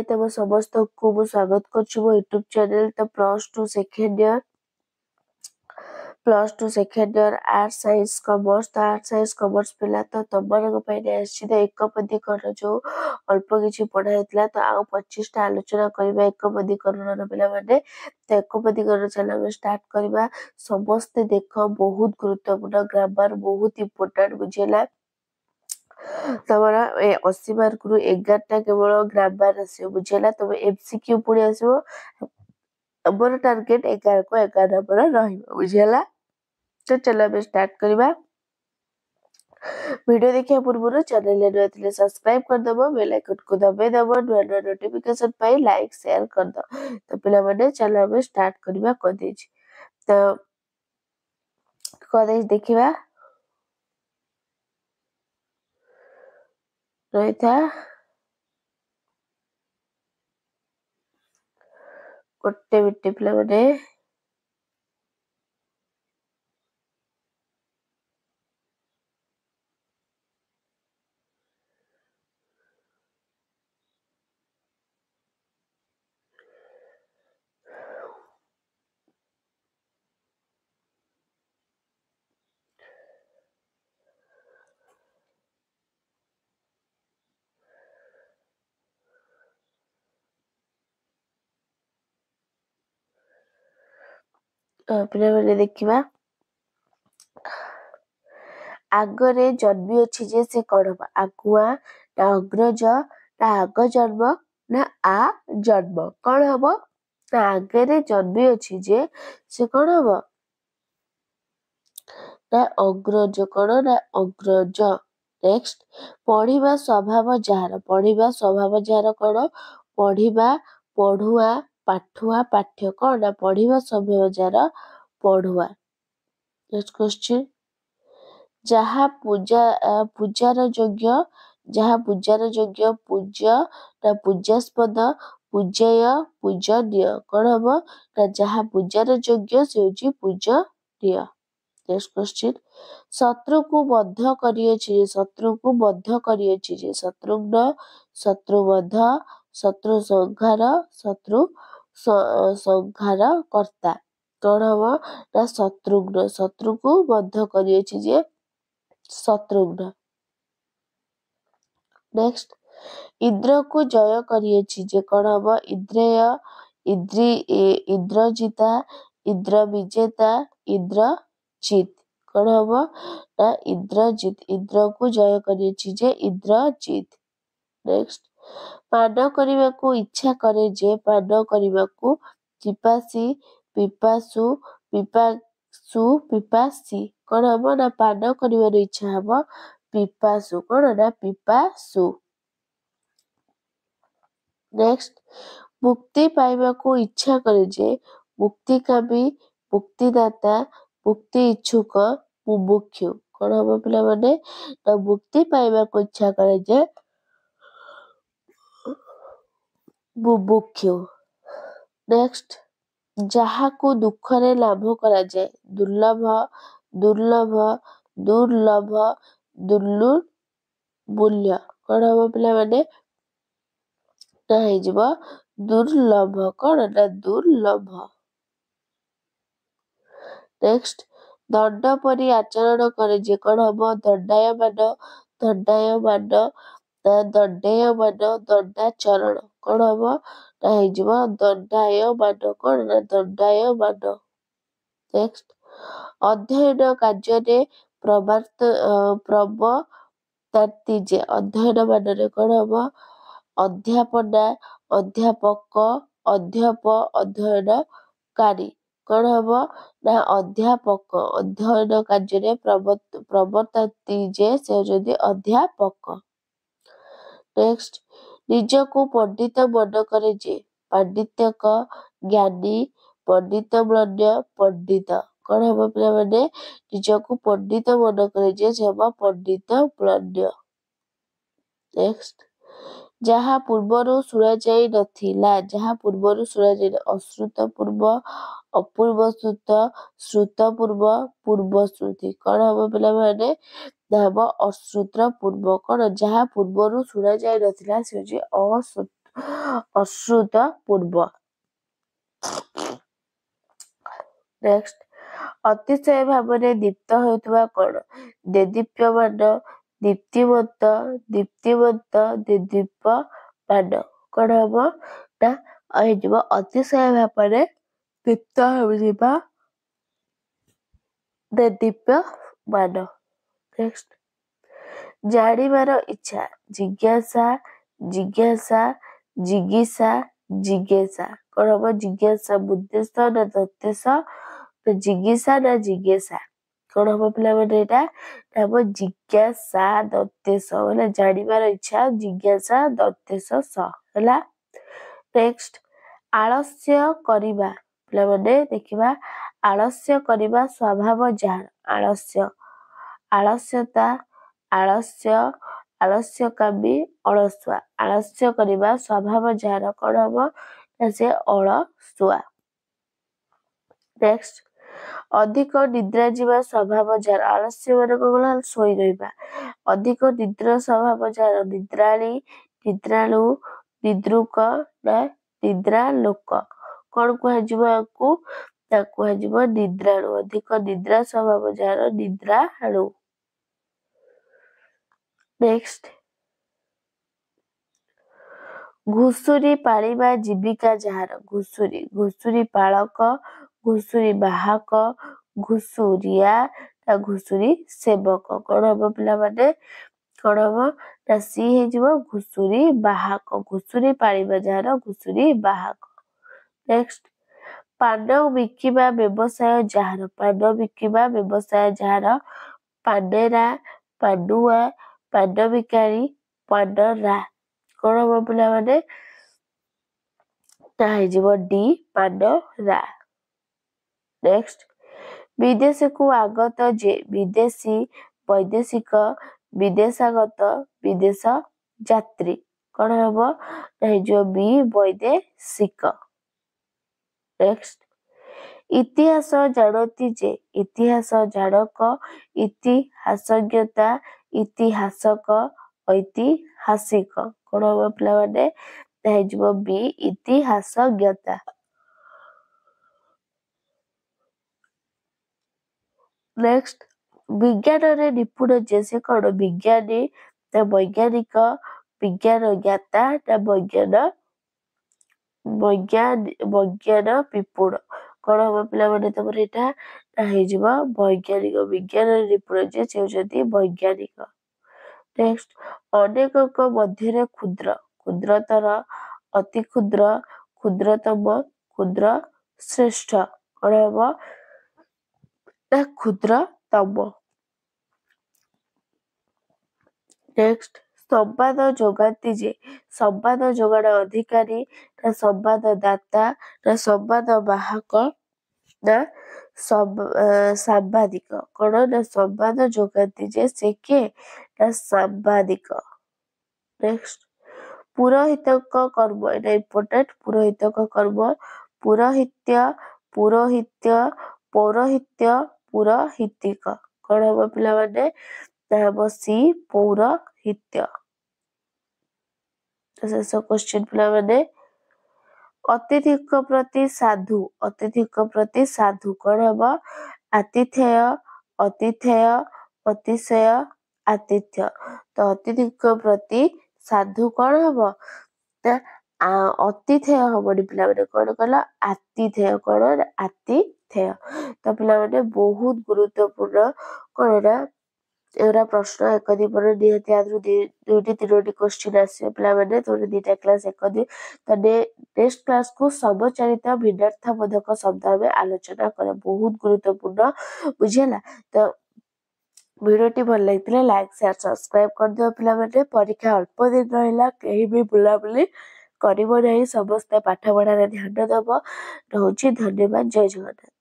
तम समस्त को मु स्वागत करछु मो यूट्यूब चैनल तो +2 second year arts science commerce तो आर्ट्स साइंस कॉमर्स पिला तो तमन पई आछि तो एकपदीकरण जो अल्प किछि पढ़ा हेतला तो आ 25 टा आलोचना करबा एकपदीकरण र पिला माने तो एकपदीकरण चैनल स्टार्ट करबा समस्त देख बहुत गुरुत्वपूर्ण ग्रामर बहुत इंपोर्टेंट बुझेला तमरा 80 मार्क रु 11 टा केवल ग्रामर आसी बुझेला तब एमसीक्यू पुणी आसीबो हमर टारगेट 11 को 11 नंबर रहिबो बुझेला तो चलो अब स्टार्ट करबा वीडियो देखिया पूर्व चैनल ने सब्सक्राइब कर दबो बेल आइकन को दबे दबो नोटिफिकेशन पाई लाइक शेयर कर दो तो पिला माने चलो अब स्टार्ट करबा को देछि तो को देछि देखिबा रहिता गोटे बिटे पिला माने पिला माने देखिबा आगरे जन्मी अछि जे से कोन हबा आगुआ ना अग्रज ना आग जन्म ना आ जन्म कोन हबो ना आगरे जन्मी अछि जे से कोन हबो ना अग्रज कोन ना अग्रज नेक्स्ट पढ़िबा स्वभाव जार कोन पढ़िबा पढ़ुआ पाठुआ पाठ्य कोन ना पढ़िबा स्वभाव जार पढ़ुआ नेक्स्ट क्वेश्चन जहा पूजार योग्य पूज्य ना पूज्यास्पद पूज्यय पूजनीय कोन हबो ना जहा पूजार योग्य से होची पूजनीय नेक्स्ट क्वेश्चन शत्रु को बद्ध करियछि जे शत्रुघ्न शत्रुवध शत्रु संहार कर्ता कोन हबो ना शत्रुघ्न शत्रु को बद्ध करियछि जे शत्रुघ्न नेक्स्ट इंद्र को जय करियछि जे कोन हबो इंद्रजिता इंद्र विजेता इंद्रजित कोन हबो ना इंद्रजित इंद्र को जय करियछि जे इंद्रजित नेक्स्ट पान करिबाकू इच्छा करे जे पान करिबाकू पिपासी पिपासु पिपासी कोन हबो ना पान करिबार इच्छा हबो पिपासु कोन ना पिपासु नेक्स्ट मुक्ति पाइबाकू इच्छा करे जे मुक्तिकामी मुक्तिदाता मुक्ति इच्छुक मुमुक्षु कोन हबो पिला माने ना मुक्ति पाइबाकू इच्छा करे जे मुमुक्षु नेक्स्ट जहा को दुख रे लाभ करा जाए दुर्लभ मूल्य कोन हबो पिला माने ना हे जिवो दुर्लभ कोन ना दुर्लभ नेक्स्ट दंड परि आचरण करे जे कोन हबो दंडायमान दंडाचरण कोन हबो ना हे जिवो दंडायमान कोन ना दंडायमान नेक्स्ट अध्ययन कार्य प्रवर्ताती जे अध्ययन मानरे कोन हबो अध्यापना अध्यापक अध्ययन कारी कोन हबो ना अध्यापक अध्ययन कार्य प्रवर्ताती जे से जदि अध्यापक नेक्स्ट निजको पंडित मन करे जे पांडित्यक ज्ञानी पंडित मन्य पंडित कोन हबो पिला माने निजको पंडित मन करे जे से हबो पंडित मन्य नेक्स्ट जहा पूर्वरु सुरा जाई नथिला अश्रुत पूर्व अपूर्व श्रुत पूर्व पूर्व श्रुति कोन हबो पिला माने ना हबो अश्रुत पूर्व कोन जहा पूर्वरु सुरा जाई नथिला से होची ଅଶ୍ରୁତପୂର୍ବ। ନେକ୍ସଟ ଅତିଶୟ ଭାବରେ ଦୀପ୍ତ ହେଉଥିବା କଣ? ଦେଦୀପ୍ୟମାନ, ଦୀପ୍ତିମନ୍ତ, ଦୀପ୍ତିମନ୍ତ, ଦେଦୀପ୍ୟମାନ। କଣ ହବ ନା ହେଇଯିବ ଅତିଶୟ ଭାବରେ ଦୀପ୍ତ ହେଉଥିବା ଦେଦୀପ୍ୟମାନ। ନେକ୍ସଟ ଜାଣିବାର ଇଚ୍ଛା, ଜିଜ୍ଞାସା, ଜିଜ୍ଞାସା, ଜିଗୀଷା, ଜିଜ୍ଞାସା। କଣ ହବ ଜିଜ୍ଞାସା ବୁଦ୍ଧିସ୍ଥ ନା ଦତ୍ତେଶ, ଜିଗୀଷା ନା ଜିଜ୍ଞାସା? କଣ ହବ ପିଲାମାନେ ଏଇଟା ହବ ଜିଜ୍ଞାସା ଦତ୍ତେଶ, ମାନେ ଜାଣିବାର ଇଚ୍ଛା ଜିଜ୍ଞାସା ଦତ୍ତେଶ ସ ହେଲା। ନେକ୍ସଟ ଆଳସ୍ୟ କରିବା, ପିଲାମାନେ ଦେଖିବା ଆଳସ୍ୟ କରିବା ସ୍ୱଭାବ ଯାହାର, ଆଳସ୍ୟ, ଆଳସ୍ୟତା, ଆଳସ୍ୟ, ଆଳସ୍ୟକାମୀ, ଅଳସୁଆ। ଆଳସ୍ୟ କରିବା ସ୍ୱଭାବ ଯାହାର କଣ ହବ ନା ସେ ଅଳସୁଆ। ନେକ୍ସଟ ଅଧିକ ନିଦ୍ରା ଯିବା ସ୍ୱଭାବ ଯାହାର, ଆଳସ୍ୟ ମାନେ କଣ କଲା ଶୋଇ ରହିବା। ଅଧିକ ନିଦ୍ରା ସ୍ୱଭାବ ଯାହାର, ନିଦ୍ରାଳୀ, ନିଦ୍ରାଳୁ, ନିଦ୍ରୁକ ନା ନିଦ୍ରାଲୋକ। କଣ କୁହାଯିବ ୟାକୁ ନା କୁହାଯିବ ନିଦ୍ରାଳୁ। ଅଧିକ ନିଦ୍ରା ସ୍ୱଭାବ ଯାହାର ନିଦ୍ରାଳୁ। ନେକ୍ସଟ ଘୁଷୁରୀ ପାଳିବା ଜୀବିକା ଯାହାର, ଘୁଷୁରୀ, ଘୁଷୁରୀ ପାଳକ, ଘୁଷୁରୀ ବାହକ, ଘୁଷୁରିଆ ନା ଘୁଷୁରୀ ସେବକ। କଣ ହବ ପିଲାମାନେ କଣ ହବ ନା ସି ହେଇଯିବ ଘୁଷୁରୀ ବାହକ। ଘୁଷୁରୀ ପାଳିବା ଯାହାର ଘୁଷୁରୀ ବାହକ। ନେକ୍ସଟ ପାନ ବିକିବା ବ୍ୟବସାୟ ଯାହାର, ପାନ ବିକିବା ବ୍ୟବସାୟ ଯାହାର ପାନେରା, ପାନୁଆ, ପାନ ବିକାରୀ, ପାନରା। କଣ ହବ ପିଲାମାନେ ତା ହେଇଯିବ ଡି ପାନରା। ନେକ୍ସଟ ବିଦେଶକୁ ଆଗତ ଯେ, ବିଦେଶୀ, ବୈଦେଶିକ, ବିଦେଶାଗତ, ବିଦେଶ ଯାତ୍ରୀ। କଣ ହବ ନା ହେଇଯିବ ବି ବୈଦେଶିକ। ନେକ୍ସଟ ଇତିହାସ ଜାଣନ୍ତି ଯେ, ଇତିହାସ ଜାଣକ, ଇତିହାସଜ୍ଞତା, ଇତିହାସକ, ଐତିହାସିକ। କଣ ହବ ପିଲାମାନେ ହେଇଯିବ ବି ଇତିହାସଜ୍ଞତା। ନେକ୍ସଟ ବିଜ୍ଞାନରେ ନିପୁଣ ଯେ, ସେ କଣ ବିଜ୍ଞାନୀ ନା ବୈଜ୍ଞାନିକ, ବିଜ୍ଞାନ ଜ୍ଞାତା ନା ବୈଜ୍ଞାନ ପିପୁଣ। କଣ ହବ ପିଲାମାନେ ତମର ଏଇଟା ନା ହେଇଯିବ ବୈଜ୍ଞାନିକ। ବିଜ୍ଞାନରେ ନିପୁଣ ଯେ ସେ ହଉଛନ୍ତି ବୈଜ୍ଞାନିକ। ନେକ୍ସଟ ଅନେକଙ୍କ ମଧ୍ୟରେ କ୍ଷୁଦ୍ର, କ୍ଷୁଦ୍ରତର, ଅତି କ୍ଷୁଦ୍ର, କ୍ଷୁଦ୍ରତମ, କ୍ଷୁଦ୍ର ଶ୍ରେଷ୍ଠ। କଣ ହବ ନା କ୍ଷୁଦ୍ରତମ। ନେକ୍ସଟ ସମ୍ବାଦ ଯୋଗାନ୍ତି ଯେ, ସମ୍ବାଦ ଯୋଗାଣ ଅଧିକାରୀ ନା ସମ୍ବାଦ ଦାତା ନା ସମ୍ବାଦ ବାହକ ନା ସାମ୍ବାଦିକ। କଣ ନା ସମ୍ବାଦ ଯୋଗାନ୍ତି ଯେ ସେ କିଏ ନା ସାମ୍ବାଦିକ। ନେକ୍ସଟ ପୁରୋହିତଙ୍କ କର୍ମ, ଏଇଟା ଇମ୍ପୋର୍ଟାଣ୍ଟ। ପୁରୋହିତଙ୍କ କର୍ମ ପୁରୋହିତ୍ୟ, ପୁରୋହିତ୍ୟ, ପୌରୋହିତ୍ୟ, ପୁରୋହିତିକ। କଣ ହବ ପିଲାମାନେ ନା ହବ ସି ପୌରୋହିତ୍ୟ। ଶେଷ କ୍ୱେଶ୍ଚିନ ପିଲାମାନେ ଅତିଥିଙ୍କ ପ୍ରତି ସାଧୁ, ଅତିଥିଙ୍କ ପ୍ରତି ସାଧୁ। କଣ ହବ ଆତିଥେୟ, ଅତିଥେୟ, ଅତିଶୟ, ଆତିଥ୍ୟ। ତ ଅତିଥିଙ୍କ ପ୍ରତି ସାଧୁ କଣ ହବ ନା ଅତିଥେୟ ହବନି ପିଲାମାନେ, କଣ କଲ ଆତିଥେୟ। କଣ ନା ଆତିଥେୟ। ତ ପିଲାମାନେ ବହୁତ ଗୁରୁତ୍ୱପୂର୍ଣ୍ଣ କଣ ନା ଏଗୁଡ଼ା ପ୍ରଶ୍ନ ଏକ ଦି ପରେ ନିହାତି ଆଦରୁ ଦୁଇଟି ତିନୋଟି କ୍ୱେଶ୍ଚିନ୍ ଆସିବ ପିଲାମାନେ। ତମର ଦିଟା କ୍ଲାସ ଏକ ଦୁଇ ତ ନେକ୍ସଟ କ୍ଲାସକୁ ସମଚାରିତ ଭିନ୍ନାର୍ଥବୋଧକ ଶବ୍ଦ ଆମେ ଆଲୋଚନା କରିବା। ବହୁତ ଗୁରୁତ୍ୱପୂର୍ଣ୍ଣ ବୁଝିହେଲା। ତ ଭିଡ଼ିଓଟି ଭଲ ଲାଗିଥିଲେ ଲାଇକ୍ ସେୟାର ସବସ୍କ୍ରାଇବ କରିଦିଅ ପିଲାମାନେ। ପରୀକ୍ଷା ଅଳ୍ପ ଦିନ ରହିଲା, କେହି ବି ବୁଲାବୁଲି କରିବ ନାହିଁ, ସମସ୍ତେ ପାଠ ପଢ଼ାରେ ଧ୍ୟାନ ଦବ। ରହୁଛି, ଧନ୍ୟବାଦ, ଜୟ ଜଗନ୍ନାଥ।